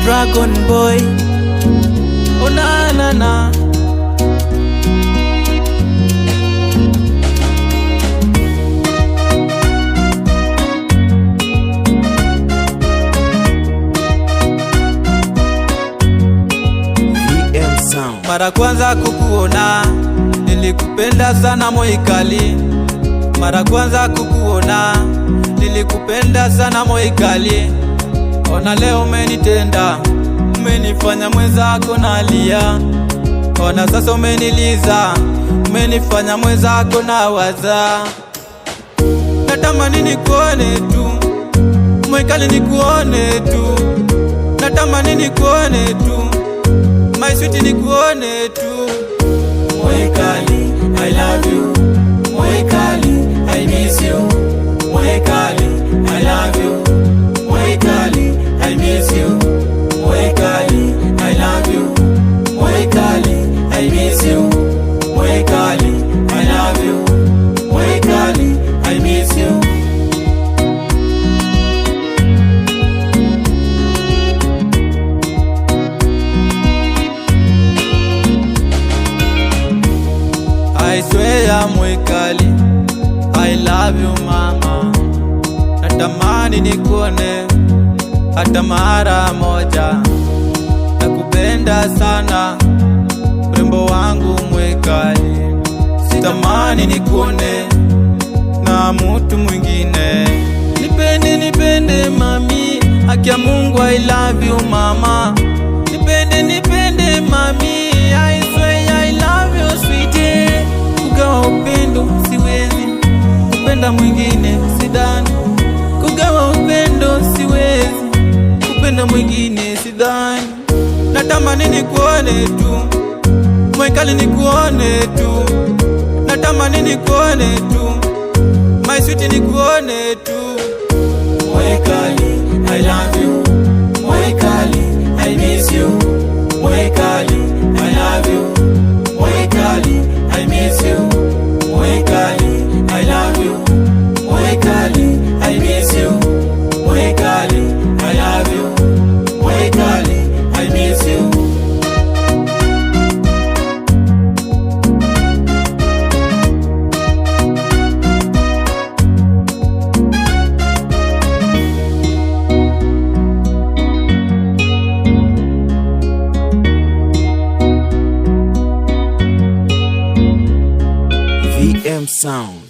Dragon Boy. Oh na na na. Mara kwanza kukuona nilikupenda sana Moikali. Mara kwanza kukuona nilikupenda sana Moikali. Ona leo umenitenda, umenifanya mwenzako nalia. Ona sasa umeniliza, umenifanya mwenzako nawaza. Natamani nikuone tu Moikali, nikuone tu. Natamani nikuone tu my sweet, nikuone tu. Moikali, I love you. Moikali, I miss you. Moikali, I love you. Moikali, I miss you. Moikali, I love you. Moikali, I miss you. Moikali, I love you. Moikali, I miss you. I swear Moikali, I love you mama. Natamani nikuone hata mara moja. Nakupenda sana urembo wangu Moikali. Sitamani nikuone na mtu mwingine. Nipende, nipende mami, haki ya Mungu, I love you mama. Nipende, nipende mami, I swear I love you sweetie. Kugawa upendo siwezi, kupenda mwingine sidhani. Kugawa upendo siwezi, kupenda mwingine sidhani. Natamani nikuone tu Moikali, nikuone tu. Natamani nikuone tu my sweet, nikuone tu. Moikali, I love you. Moikali, I miss you. Moikali, I love you. Moikali, I miss you. Moikali, I love you. Moikali, I miss you. Moikali, I love you. Moikali, I miss you. VM Sound.